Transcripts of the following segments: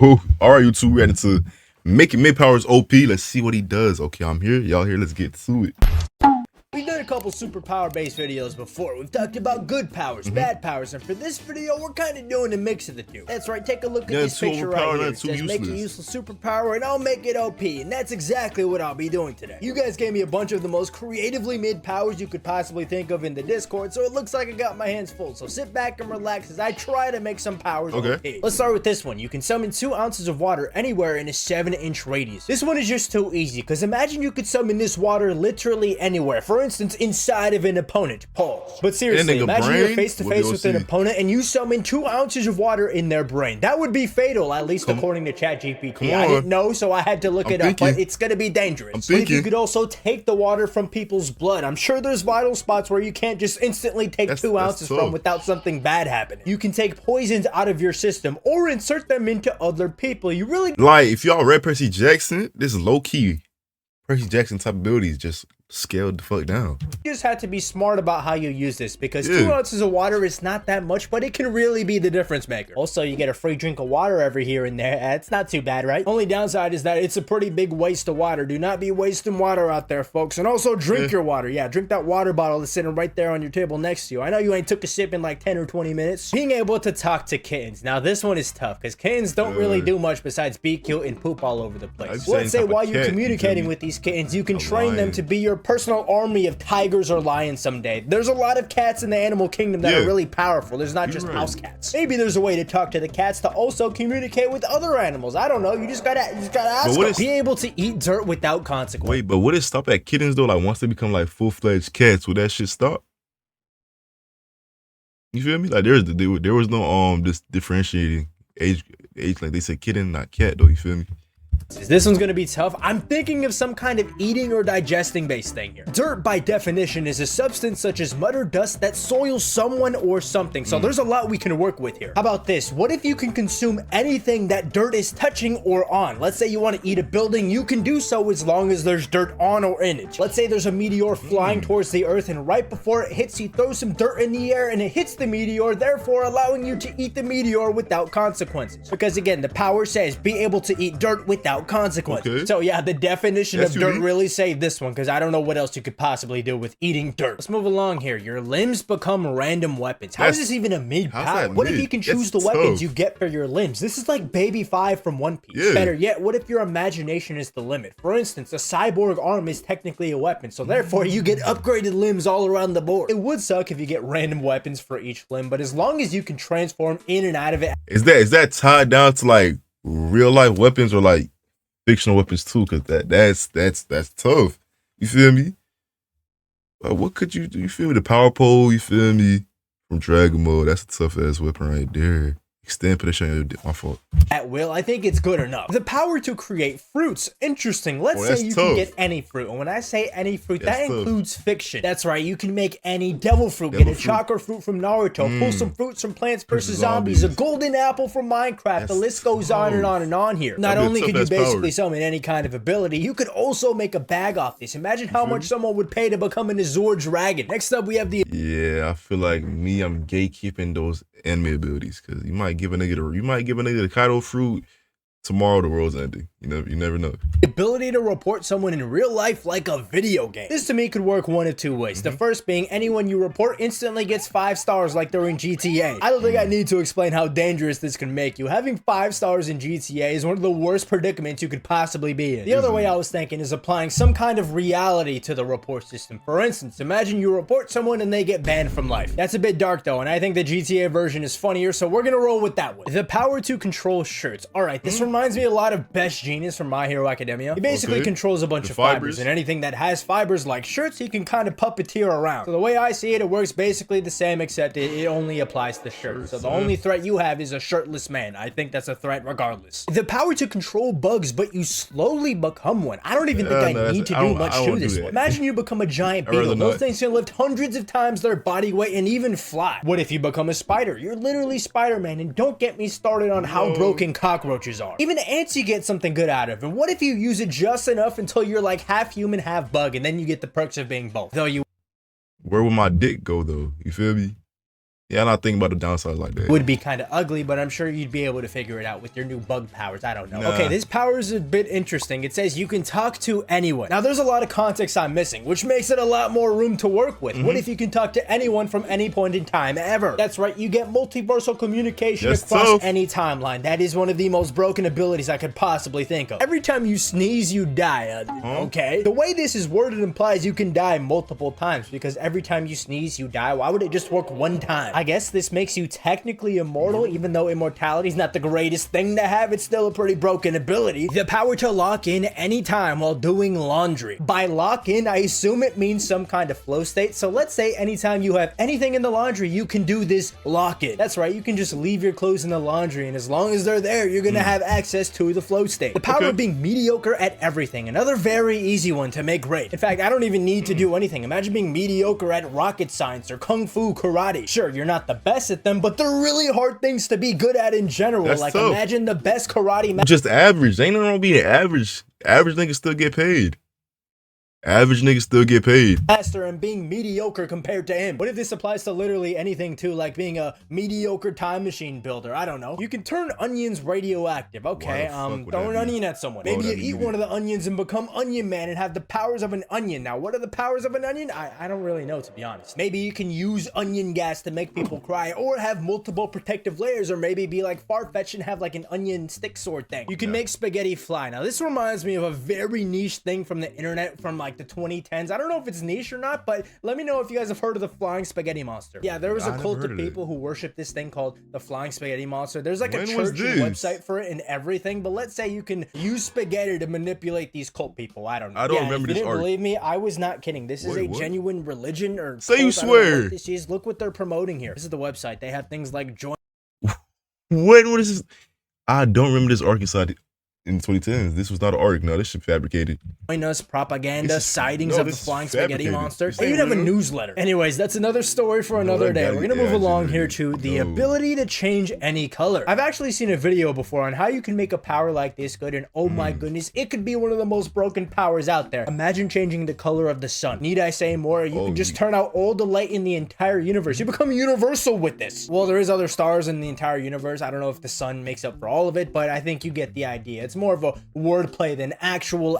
Alright, YouTube, we're heading to making mid powers OP. Let's see what he does. Okay, I'm here. Y'all here. Let's get to it. We've done a couple superpower based videos before. We've talked about good powers, bad powers, and for this video, we're kind of doing a mix of the two. That's right, take a look at this picture right here. It says make a useless superpower and I'll make it OP, and that's exactly what I'll be doing today. You guys gave me a bunch of the most creatively mid powers you could possibly think of in the Discord, so it looks like I got my hands full. So sit back and relax as I try to make some powers OP. Let's start with this one. You can summon 2 ounces of water anywhere in a 7-inch radius. This one is just too easy, because imagine you could summon this water literally anywhere. For instance, inside of an opponent. Pause. But seriously, imagine you're face to face with an opponent and you summon 2 ounces of water in their brain. That would be fatal, at least according to ChatGPT. I didn't know, so I had to look it up, but it's gonna be dangerous. But if you could also take the water from people's blood, I'm sure there's vital spots where you can't just instantly take 2 ounces from without something bad happening. You can take poisons out of your system or insert them into other people. You really like, if y'all read Percy Jackson, this is low key Percy Jackson type abilities just scaled the fuck down. You just have to be smart about how you use this, because 2 ounces of water is not that much, but it can really be the difference maker. Also, you get a free drink of water every here and there. It's not too bad, right? Only downside is that it's a pretty big waste of water. Do not be wasting water out there, folks. And also drink your water. Yeah, drink that water bottle that's sitting right there on your table next to you. I know you ain't took a sip in like 10 or 20 minutes. Being able to talk to kittens. Now this one is tough, because kittens don't really do much besides be cute and poop all over the place. Let's say while you're communicating with these kittens, you can train them to be your personal army of tigers or lions someday. There's a lot of cats in the animal kingdom that are really powerful. There's not just house cats. Maybe there's a way to talk to the cats to also communicate with other animals. I don't know. You just gotta ask them. Be able to eat dirt without consequence. Wait, but would it stop at kittens though? Like once they become like full-fledged cats, would that shit stop? You feel me? Like there was no this differentiating age like they said kitten, not cat though. You feel me? This one's gonna be tough. I'm thinking of some kind of eating or digesting based thing here. Dirt by definition is a substance such as mud or dust that soils someone or something. So there's a lot we can work with here. How about this? What if you can consume anything that dirt is touching or on? Let's say you want to eat a building, you can do so as long as there's dirt on or in it. Let's say there's a meteor flying towards the earth, and right before it hits, you throw some dirt in the air and it hits the meteor, therefore allowing you to eat the meteor without consequences. Because again, the power says be able to eat dirt without consequences. So yeah, the definition of dirt really saved this one, because I don't know what else you could possibly do with eating dirt. Let's move along here. Your limbs become random weapons. How is this even a mid power? What if you can choose the weapons you get for your limbs? This is like Baby 5 from One Piece. Better yet, what if your imagination is the limit? For instance, a cyborg arm is technically a weapon, so therefore you get upgraded limbs all around the board. It would suck if you get random weapons for each limb, but as long as you can transform in and out of it. Is that tied down to like real life weapons or like fictional weapons too? Because that's tough. You feel me? What could you do? You feel me? The power pole, you feel me? From Dragon Ball, that's a tough ass weapon right there. Extend position, my fault. At will, I think it's good enough. The power to create fruits. Interesting. Let's say you can get any fruit. And when I say any fruit, that includes fiction. That's right. You can make any devil fruit. Get a chakra fruit from Naruto. Pull some fruits from Plants vs. Zombies. A golden apple from Minecraft. The list goes on and on and on here. Not only can you basically summon any kind of ability, you could also make a bag off this. Imagine how much someone would pay to become an Azure Dragon. Next up, we have the... Yeah, I feel like I'm gatekeeping those anime abilities, because you might give a nigga the Kaido fruit, tomorrow the world's ending. You never know. Ability to report someone in real life like a video game. This to me could work one of two ways. The first being anyone you report instantly gets 5 stars like they're in GTA. I don't think I need to explain how dangerous this can make you. Having 5 stars in GTA is one of the worst predicaments you could possibly be in. The other way I was thinking is applying some kind of reality to the report system. For instance, imagine you report someone and they get banned from life. That's a bit dark though, and I think the GTA version is funnier, so we're gonna roll with that one. The power to control shirts. Alright, this reminds me a lot of Best Genius from My Hero Academia. He basically controls a bunch of fibers, and anything that has fibers like shirts, he can kind of puppeteer around. So the way I see it, it works basically the same, except it only applies to shirts. So the only threat you have is a shirtless man. I think that's a threat regardless. The power to control bugs, but you slowly become one. I don't even think I need to do much to this one. Imagine you become a giant beetle. Those things can lift hundreds of times their body weight and even fly. What if you become a spider? You're literally Spider-Man, and don't get me started on how broken cockroaches are. Even ants you get something good out of. And what if you use it just enough until you're like half human, half bug, and then you get the perks of being both? Though you... Where would my dick go though? You feel me? Yeah, I'm not thinking about the downsides like that. Would be kind of ugly, but I'm sure you'd be able to figure it out with your new bug powers. I don't know. Nah. Okay, this power is a bit interesting. It says you can talk to anyone. Now, there's a lot of context I'm missing, which makes it a lot more room to work with. What if you can talk to anyone from any point in time ever? That's right, you get multiversal communication across any timeline. That is one of the most broken abilities I could possibly think of. Every time you sneeze, you die. Okay. The way this is worded implies you can die multiple times, because every time you sneeze, you die. Why would it just work one time? I guess this makes you technically immortal, even though immortality is not the greatest thing to have. It's still a pretty broken ability. The power to lock in anytime while doing laundry. By lock in, I assume it means some kind of flow state. So let's say anytime you have anything in the laundry, you can do this lock in. That's right, you can just leave your clothes in the laundry, and as long as they're there, you're gonna have access to the flow state. The power of being mediocre at everything. Another very easy one to make great. In fact, I don't even need to do anything. Imagine being mediocre at rocket science or kung fu karate. Sure, you're not the best at them, but they're really hard things to be good at in general. That's like tough. imagine the best karate Just average. Ain't nothing wrong with being average. Average niggas still get paid. Average niggas still get paid. master and being mediocre compared to him. What if this applies to literally anything too, like being a mediocre time machine builder? I don't know. You can turn onions radioactive. Okay, throw an onion at someone. Maybe you eat one of the onions and become Onion Man and have the powers of an onion. Now, what are the powers of an onion? I don't really know, to be honest. Maybe you can use onion gas to make people cry, or have multiple protective layers, or maybe be like Farfetch and have like an onion stick sword thing. You can make spaghetti fly. Now, this reminds me of a very niche thing from the internet from like the 2010s. I don't know if it's niche or not, but let me know if you guys have heard of the flying spaghetti monster. Yeah, there was a cult of people who worship this thing called the flying spaghetti monster. There's like a church and website for it and everything, but let's say you can use spaghetti to manipulate these cult people. I don't know. I don't remember this art. art. Believe me, I was not kidding. This is a genuine religion or say you swear. This is. Look what they're promoting here. This is the website. They have things like join. What is this? I don't remember this arc inside in the 2010s. This was not an arc. No, this shit fabricated. Join us, propaganda, sightings of the flying spaghetti monster. They even have a newsletter. Anyways, that's another story for another day. We're gonna move along here to the ability to change any color. I've actually seen a video before on how you can make a power like this good, and oh my goodness, it could be one of the most broken powers out there. Imagine changing the color of the sun. Need I say more? You can just turn out all the light in the entire universe. You become universal with this. Well, there is other stars in the entire universe. I don't know if the sun makes up for all of it, but I think you get the idea. It's more of a wordplay than actual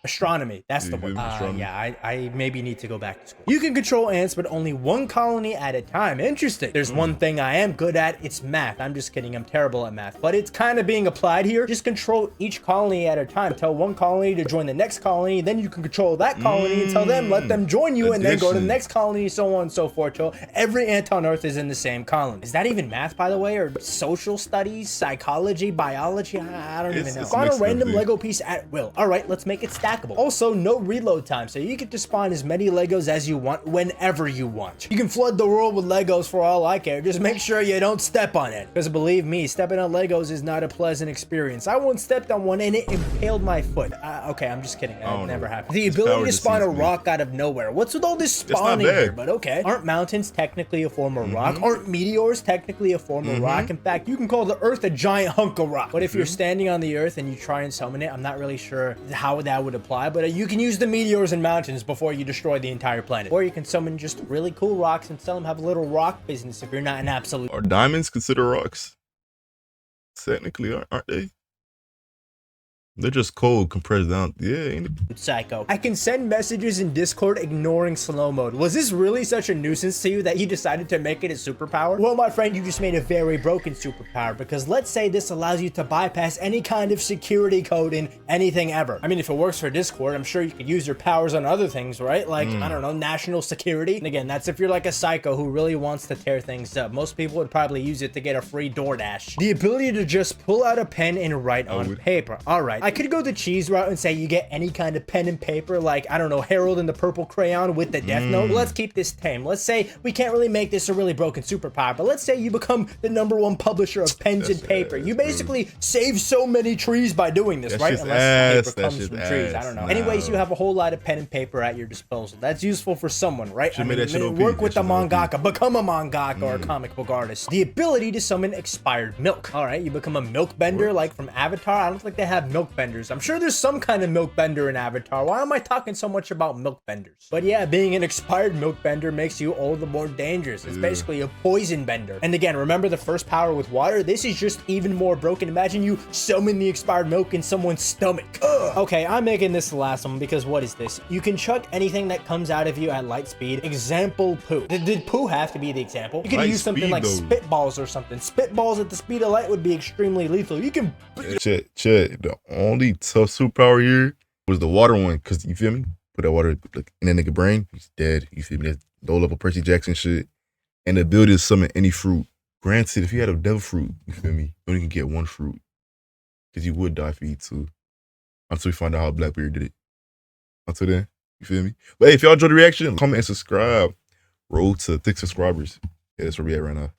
astronomy. That's the word. Yeah, I maybe need to go back to school. You can control ants, but only one colony at a time. Interesting. There's one thing I am good at. It's math. I'm just kidding. I'm terrible at math, but it's kind of being applied here. Just control each colony at a time. Tell one colony to join the next colony. Then you can control that colony and tell them, let them join you, and then go to the next colony, so on and so forth, till every ant on Earth is in the same colony. Is that even math, by the way, or social studies, psychology, biology? I don't even know. Spawn a random Lego piece at will. All right, let's make it stackable. Also, no reload time, so you get to spawn as many Legos as you want whenever you want. You can flood the world with Legos for all I care. Just make sure you don't step on it, because believe me, stepping on Legos is not a pleasant experience. I once stepped on one and it impaled my foot. Okay, I'm just kidding. That never happened. The ability to spawn a rock out of nowhere. What's with all this spawning here? But okay. Aren't mountains technically a form of rock? Aren't meteors technically a form of rock? In fact, you can call the Earth a giant hunk of rock. But if you're standing on the Earth and you try and summon it, I'm not really sure how that would apply, but you can use the meteors and mountains before you destroy the entire planet. Or you can summon just really cool rocks and sell them, have a little rock business if you're not an absolute. Are diamonds considered rocks? Technically, aren't they? They're just cold, compressed down. Yeah, ain't it? Psycho. I can send messages in Discord ignoring slow mode. Was this really such a nuisance to you that you decided to make it a superpower? Well, my friend, you just made a very broken superpower, because let's say this allows you to bypass any kind of security code in anything ever. I mean, if it works for Discord, I'm sure you could use your powers on other things, right? Like, I don't know, national security. And again, that's if you're like a psycho who really wants to tear things up. Most people would probably use it to get a free DoorDash. The ability to just pull out a pen and write on paper. All right. I could go the cheese route and say you get any kind of pen and paper, like, I don't know, Harold and the Purple Crayon with the Death Note. Well, let's keep this tame. Let's say we can't really make this a really broken superpower, but let's say you become the #1 publisher of pens and paper. You basically save so many trees by doing this, right? Unless paper comes from trees. I don't know. Anyways, you have a whole lot of pen and paper at your disposal. That's useful for someone, right? I mean, work with the mangaka, become a mangaka or a comic book artist. The ability to summon expired milk. All right, you become a milk bender like from Avatar. I don't think they have milk benders. I'm sure there's some kind of milk bender in Avatar. Why am I talking so much about milk benders? But yeah, being an expired milk bender makes you all the more dangerous. It's basically a poison bender. And again, remember the first power with water? This is just even more broken. Imagine you summon the expired milk in someone's stomach. Ugh. Okay, I'm making this the last one because what is this? You can chuck anything that comes out of you at light speed. Example, poo. Did poo have to be the example? You could use something like spitballs or something. Spitballs at the speed of light would be extremely lethal. You can... Chet, the only tough superpower here was the water one, because you feel me? Put that water like, in that nigga brain, he's dead. You feel me? That's low-level Percy Jackson shit. And the ability to summon any fruit. Granted, if you had a devil fruit, you feel me? You only can get one fruit. Because you would die if you eat two. Until we find out how Blackbeard did it. Until then, you feel me? But hey, if y'all enjoyed the reaction, comment and subscribe. Roll to 6 subscribers. Yeah, that's where we at right now.